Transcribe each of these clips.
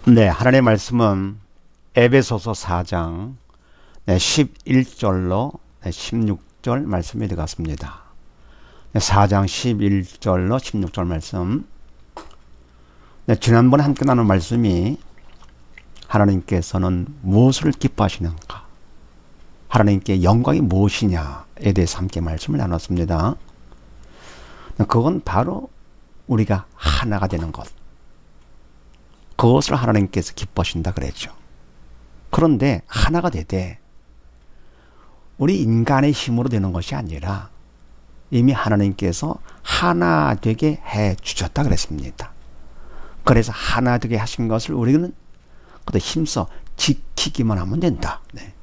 네, 하나님의 말씀은 에베소서 4장 11절로 16절 말씀이 되겠습니다. 4장 11절로 16절 말씀. 지난번에 함께 나눈 말씀이 하나님께서는 무엇을 기뻐하시는가, 하나님께 영광이 무엇이냐에 대해서 함께 말씀을 나눴습니다. 그건 바로 우리가 하나가 되는 것, 그것을 하나님께서 기뻐하신다 그랬죠. 그런데 하나가 되되 우리 인간의 힘으로 되는 것이 아니라 이미 하나님께서 하나 되게 해 주셨다 그랬습니다. 그래서 하나 되게 하신 것을 우리는 그때 힘써 지키기만 하면 된다. 네.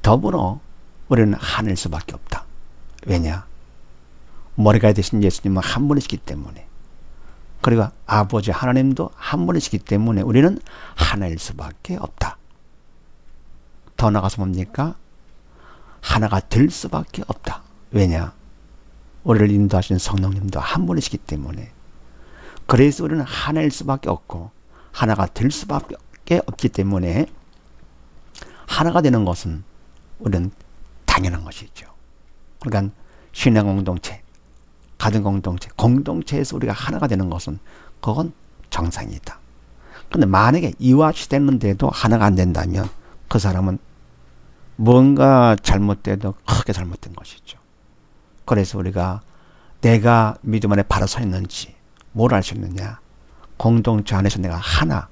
더불어 우리는 하나일 수밖에 없다. 왜냐? 머리가 되신 예수님은 한 분이시기 때문에, 그리고 아버지 하나님도 한 분이시기 때문에 우리는 하나일 수밖에 없다. 더 나아가서 뭡니까? 하나가 될 수밖에 없다. 왜냐? 우리를 인도하신 성령님도 한 분이시기 때문에. 그래서 우리는 하나일 수밖에 없고 하나가 될 수밖에 없기 때문에 하나가 되는 것은 우리는 당연한 것이죠. 그러니까 신앙 공동체, 가정 공동체, 공동체에서 우리가 하나가 되는 것은 그건 정상이다. 그런데 만약에 이화시됐는데도 하나가 안 된다면 그 사람은 뭔가 잘못돼도 크게 잘못된 것이죠. 그래서 우리가 내가 믿음 안에 바로 서 있는지 뭘 알 수 있느냐? 공동체 안에서 내가 하나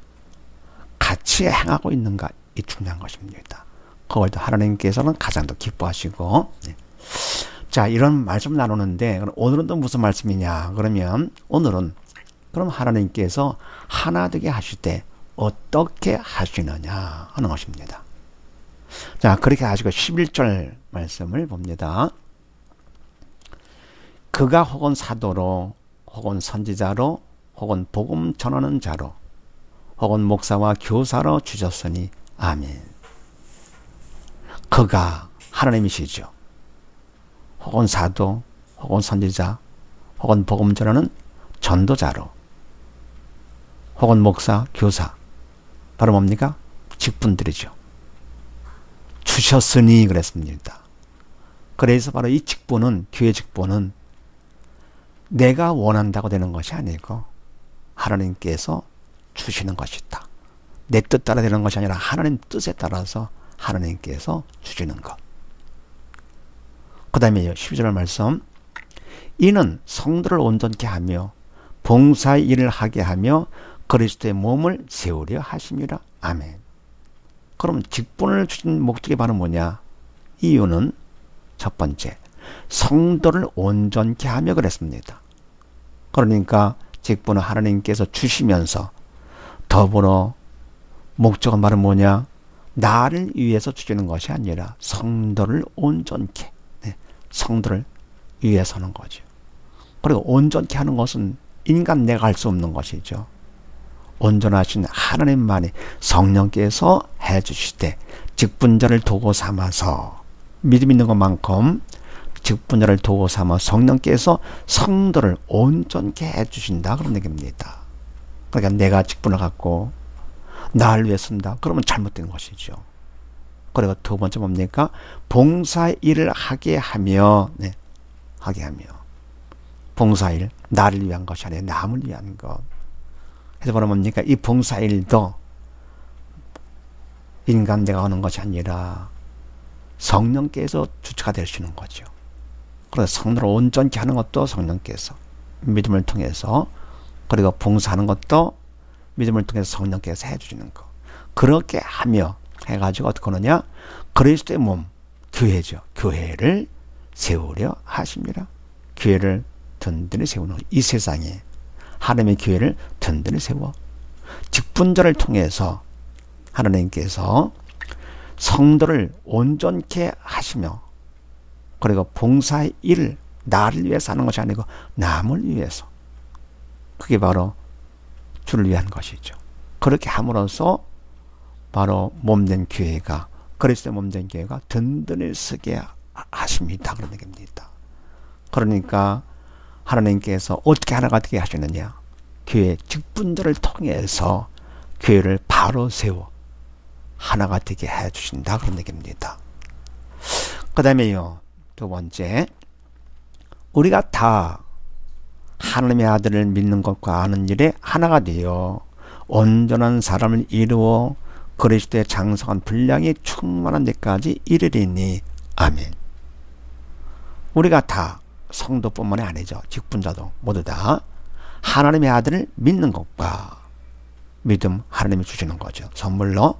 같이 행하고 있는가, 이 중요한 것입니다. 그걸 또 하나님께서는 가장 더 기뻐하시고. 네. 자, 이런 말씀 나누는데 오늘은 또 무슨 말씀이냐? 그러면 오늘은 그럼 하나님께서 하나 되게 하실 때 어떻게 하시느냐 하는 것입니다. 자, 그렇게 하시고 11절 말씀을 봅니다. 그가 혹은 사도로 혹은 선지자로 혹은 복음 전하는 자로 혹은 목사와 교사로 주셨으니 아멘. 그가 하나님이시죠. 혹은 사도 혹은 선지자 혹은 복음 전하는 전도자로 혹은 목사, 교사, 바로 뭡니까? 직분들이죠. 주셨으니 그랬습니다. 그래서 바로 이 직분은, 교회 직분은 내가 원한다고 되는 것이 아니고 하나님께서 주시는 것이다. 내 뜻 따라 되는 것이 아니라 하나님 뜻에 따라서 하나님께서 주시는 것. 그 다음에 12절 말씀. 이는 성도를 온전케 하며 봉사의 일을 하게 하며 그리스도의 몸을 세우려 하심이라. 아멘. 그럼 직분을 주신 목적이 바로 뭐냐? 이유는 첫 번째, 성도를 온전케 하며 그랬습니다. 그러니까 직분을 하나님께서 주시면서 더불어 목적은 바로 뭐냐? 나를 위해서 주시는 것이 아니라 성도를 온전케, 성도를 위해서 하는 거죠. 그리고 온전케 하는 것은 인간 내가 할 수 없는 것이죠. 온전하신 하나님만이 성령께서 해주실 때 직분자를 도구 삼아서, 믿음 있는 것만큼 직분자를 도구 삼아 성령께서 성도를 온전케 해주신다, 그런 얘기입니다. 그러니까 내가 직분을 갖고 나를 위해 쓴다, 그러면 잘못된 것이죠. 그리고 두 번째 뭡니까? 봉사의 일을 하게 하며, 하게 하며. 봉사일, 나를 위한 것이 아니라 남을 위한 것. 그래서 바로 뭡니까? 이 봉사일도 인간 내가 하는 것이 아니라 성령께서 주체가 되시는 거죠. 그래서 성도를 온전케 하는 것도 성령께서, 믿음을 통해서, 그리고 봉사하는 것도 믿음을 통해서 성령께서 해주시는 것. 그렇게 하며 해가지고 어떻게 하느냐? 그리스도의 몸, 교회죠. 교회를 세우려 하십니다. 교회를 든든히 세우는, 이 세상에 하나님의 교회를 든든히 세워 직분자를 통해서 하나님께서 성도를 온전케 하시며, 그리고 봉사의 일을 나를 위해서 하는 것이 아니고 남을 위해서, 그게 바로 주를 위한 것이죠. 그렇게 함으로써 바로 몸된 교회가, 그리스도의 몸된 교회가 든든히 서게 하십니다, 그런 얘기입니다. 그러니까 하나님께서 어떻게 하나가 되게 하시느냐? 교회 직분자를 통해서 교회를 바로 세워 하나가 되게 해주신다, 그런 얘기입니다. 그 다음에요, 두 번째, 우리가 다 하나님의 아들을 믿는 것과 아는 일에 하나가 되어 온전한 사람을 이루어 그리스도의 장성한 분량이 충만한 데까지 이르리니. 아멘. 우리가 다, 성도뿐만이 아니죠, 직분자도 모두 다 하나님의 아들을 믿는 것과, 믿음 하나님이 주시는 거죠, 선물로.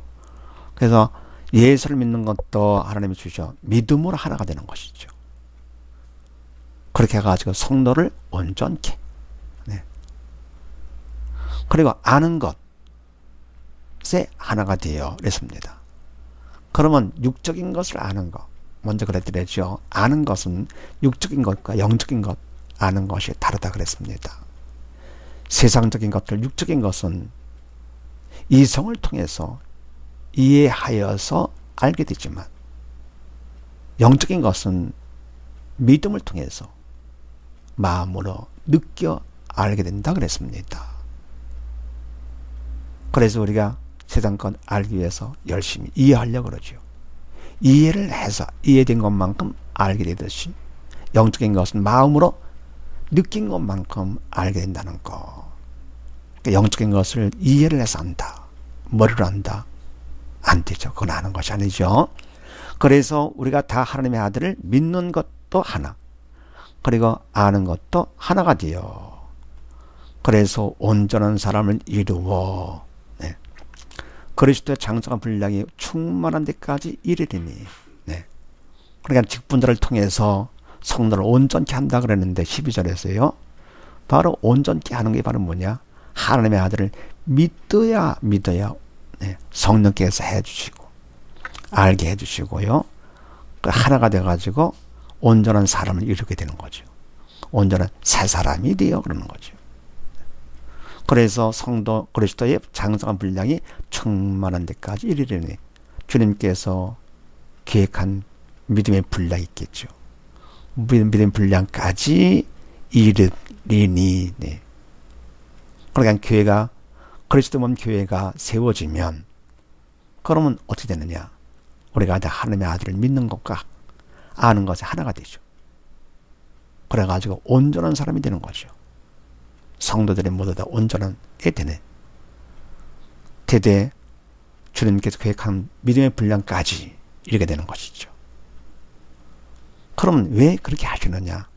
그래서 예수를 믿는 것도 하나님이 주셔 믿음으로 하나가 되는 것이죠. 그렇게 해가지고 성도를 온전케. 네. 그리고 아는 것에 하나가 되어 그랬습니다. 그러면 육적인 것을 아는 것, 먼저 그랬더랬죠. 아는 것은 육적인 것과 영적인 것 아는 것이 다르다 그랬습니다. 세상적인 것들, 육적인 것은 이성을 통해서 이해하여서 알게 되지만, 영적인 것은 믿음을 통해서 마음으로 느껴 알게 된다 그랬습니다. 그래서 우리가 세상 것 알기 위해서 열심히 이해하려고 그러죠. 이해를 해서 이해된 것만큼 알게 되듯이 영적인 것은 마음으로 느낀 것만큼 알게 된다는 거. 그러니까 영적인 것을 이해를 해서 안다, 머리로 안다, 안 되죠. 그건 아는 것이 아니죠. 그래서 우리가 다 하나님의 아들을 믿는 것도 하나, 그리고 아는 것도 하나가 되어 그래서 온전한 사람을 이루어, 네, 그리스도의 장성한 분량이 충만한 데까지 이르리니. 네. 그러니까 직분자를 통해서 성도를 온전케 한다 그랬는데 12절에서요. 바로 온전케 하는 게 바로 뭐냐? 하나님의 아들을 믿어야 네, 성령께서 해주시고 알게 해주시고요. 그 하나가 돼가지고 온전한 사람을 이루게 되는 거죠. 온전한 새 사람이 되어 그러는 거죠. 그래서 성도 그리스도의 장성한 분량이 충만한 데까지 이르리니. 주님께서 계획한 믿음의 분량이 있겠죠. 믿음의 분량까지 이르리니. 네. 그러니까 교회가, 그리스도 몸 교회가 세워지면 그러면 어떻게 되느냐? 우리가 다 하나님의 아들을 믿는 것과 아는 것이 하나가 되죠. 그래가지고 온전한 사람이 되는 거죠. 성도들이 모두 다 온전한 애 되네. 대대 주님께서 계획한 믿음의 분량까지 이르게 되는 것이죠. 그러면 왜 그렇게 하시느냐?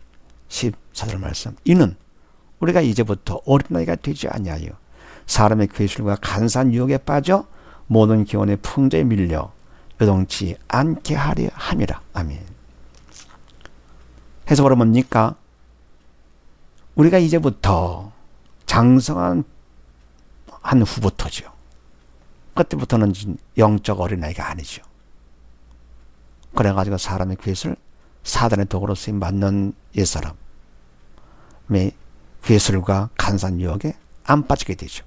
14절 말씀. 이는 우리가 이제부터 어린아이가 되지 아니하여 사람의 괴술과 간사한 유혹에 빠져 모든 기원의 풍조에 밀려 요동치 않게 하려 함이라. 아멘. 해석으로 뭡니까? 우리가 이제부터 장성한 한 후부터죠. 그때부터는 영적 어린아이가 아니죠. 그래가지고 사람의 괴술, 사단의 도구로 쓰임 받는 옛사람의 괴술과 간사한 유혹에 안 빠지게 되죠.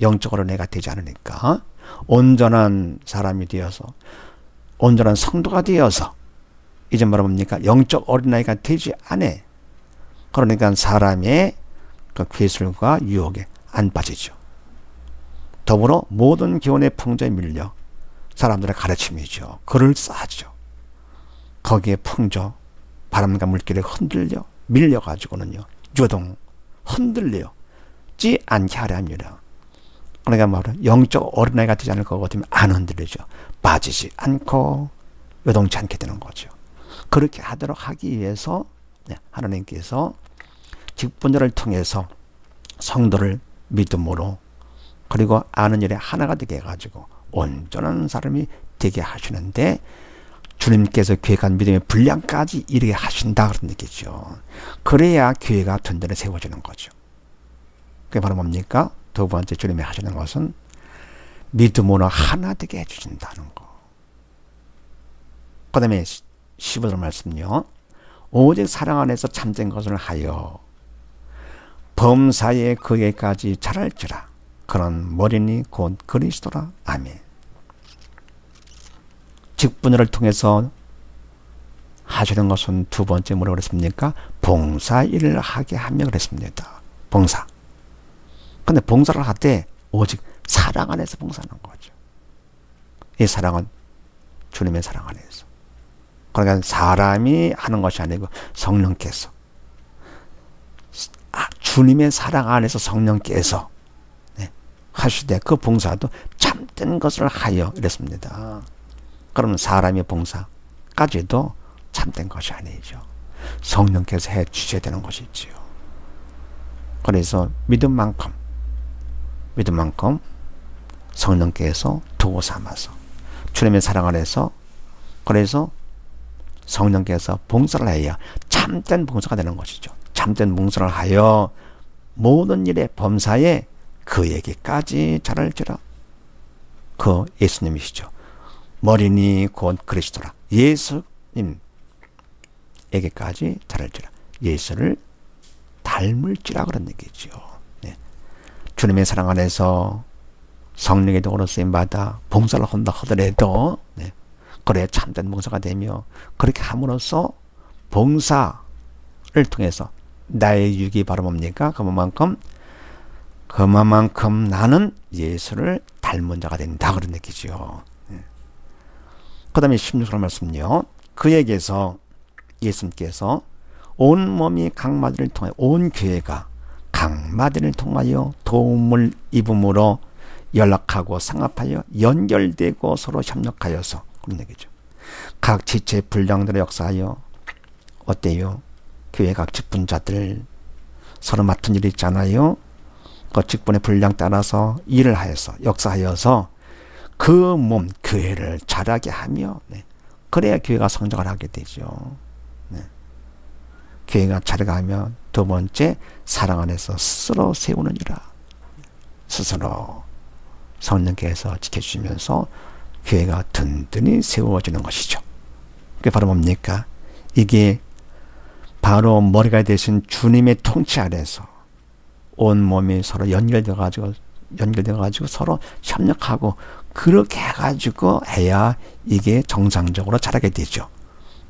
영적으로 내가 되지 않으니까 온전한 사람이 되어서, 온전한 성도가 되어서 이제 뭐라 뭡니까? 영적 어린아이가 되지 않아. 그러니까 사람의 그 괴술과 유혹에 안 빠지죠. 더불어 모든 기원의 풍조에 밀려 사람들의 가르침이죠. 그럴싸하죠. 거기에 풍조, 바람과 물길에 흔들려 밀려가지고는요, 요동 흔들려지 않게 하려 합니다. 그러니까 뭐라, 영적 어린아이가 되지 않을 것 같으면 안 흔들리죠. 빠지지 않고 요동치 않게 되는 거죠. 그렇게 하도록 하기 위해서 하나님께서 직분자를 통해서 성도를 믿음으로 그리고 아는 일에 하나가 되게 해가지고 온전한 사람이 되게 하시는데, 주님께서 계획한 믿음의 분량까지 이르게 하신다 그런 얘기죠. 그래야 교회가 든든히 세워지는 거죠. 그게 바로 뭡니까? 두 번째 주님이 하시는 것은 믿음으로 하나 되게 해주신다는 거. 그 다음에 15절 말씀요. 오직 사랑 안에서 참된 것을 하여 범사에 그에까지 자랄지라. 그런 머리니 곧 그리스도라. 아멘. 직분을 통해서 하시는 것은 두 번째 뭐라고 그랬습니까? 봉사 일을 하게 하며 그랬습니다. 봉사. 근데 봉사를 할 때 오직 사랑 안에서 봉사하는 거죠. 이 사랑은 주님의 사랑 안에서. 그러니까 사람이 하는 것이 아니고 성령께서, 주님의 사랑 안에서 성령께서 하시되 그 봉사도 참된 것을 하여 이랬습니다. 그러면 사람의 봉사까지도 참된 것이 아니죠. 성령께서 해 주셔야 되는 것이지요. 그래서 믿음만큼 성령께서 도구 삼아서 주님의 사랑 안에서, 그래서 성령께서 봉사를 해야 참된 봉사가 되는 것이죠. 참된 봉사를 하여 모든 일에 범사에 그에게까지 자랄지라. 그 예수님이시죠. 머리니 곧 그리스도라. 예수님에게까지 자랄지라. 예수를 닮을지라 그런 얘기죠. 네. 주님의 사랑 안에서 성령의 도구로 쓰임받아 봉사를 한다 하더라도 그래야 참된 봉사가 되며, 그렇게 함으로써 봉사를 통해서 나의 유익이 바로 뭡니까? 그만큼 나는 예수를 닮은 자가 된다 그런 얘기죠. 그 다음에 16절 말씀요. 그에게서 예수님께서 온 몸이 각마디를 통하여, 온 교회가 각마디를 통하여 도움을 입음으로 연락하고 상합하여 연결되고 서로 협력하여서, 그런 얘기죠. 각 지체 분량들을 역사하여, 어때요? 교회 각 직분자들 서로 맡은 일이 있잖아요. 그 직분의 분량 따라서 일을 하여서, 역사하여서 그 몸 교회를 자라게 하며, 그래야 교회가 성장을 하게 되죠. 교회가 자라게 하면 두 번째, 사랑 안에서 스스로 세우느니라. 스스로 성령께서 지켜주시면서 교회가 든든히 세워지는 것이죠. 그게 바로 뭡니까? 이게 바로 머리가 되신 주님의 통치 아래서 온 몸이 서로 연결돼가지고 서로 협력하고, 그렇게 해가지고 해야 이게 정상적으로 자라게 되죠.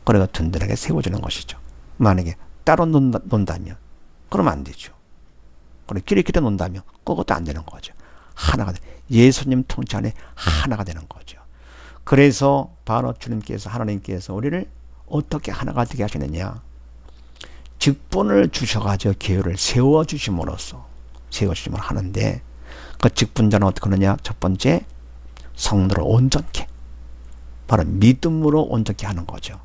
그래서 든든하게 세워지는 것이죠. 만약에 따로 논다면 그러면 안 되죠. 그리고 끼리끼리 논다면 그것도 안 되는 거죠. 하나가 예수님 통치 안에 하나가 되는 거죠. 그래서 바로 주님께서, 하나님께서 우리를 어떻게 하나가 되게 하시느냐? 직분을 주셔가지고 교회를 세워주심으로써 세워주심을 하는데, 그 직분자는 어떻게 하느냐? 첫 번째, 성도를 온전케, 바로 믿음으로 온전케 하는 거죠.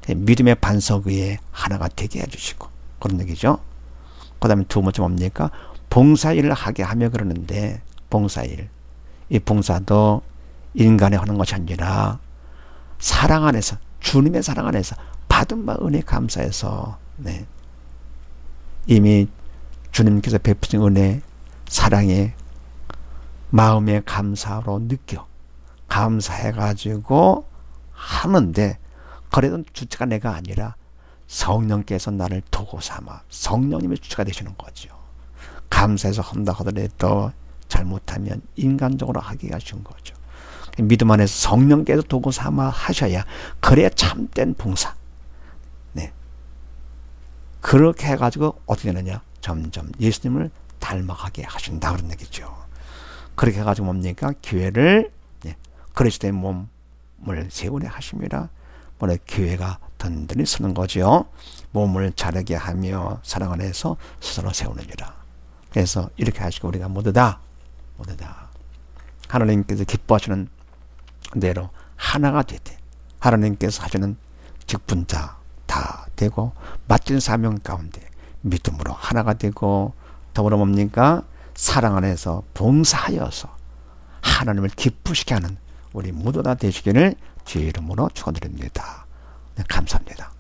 믿음의 반석 위에 하나가 되게 해주시고, 그런 얘기죠. 그 다음에 두 번째 뭡니까? 봉사일을 하게 하며 그러는데, 봉사일, 이 봉사도 인간이 하는 것이 아니라 사랑 안에서, 주님의 사랑 안에서 받은 바 은혜 감사해서, 이미 주님께서 베푸신 은혜, 사랑에 마음의 감사로 느껴 감사해가지고 하는데, 그래도 주체가 내가 아니라 성령께서 나를 도구 삼아 성령님의 주체가 되시는 거죠. 감사해서 한다 하더라도 잘못하면 인간적으로 하게 하신 거죠. 믿음 안에서 성령께서 도구 삼아 하셔야, 그래야 참된 봉사. 그렇게 해가지고 어떻게 되느냐? 점점 예수님을 닮아가게 하신다 그런 얘기죠. 그렇게 해가지고 뭡니까? 교회를 그리스도의 몸을 세우려 하심이라. 뭐래, 교회가 든든히 서는 거죠. 몸을 자라게 하며 사랑 안에서 스스로 세우느니라. 그래서 이렇게 하시고 우리가 모두 다 하나님께서 기뻐하시는 대로 하나가 되되, 하나님께서 하시는 직분자 다 되고, 맡긴 사명 가운데 믿음으로 하나가 되고, 더불어 뭡니까? 사랑 안에서 봉사하여서 하나님을 기쁘시게 하는 우리 모두 다 되시기를 주의 이름으로 축원드립니다. 감사합니다.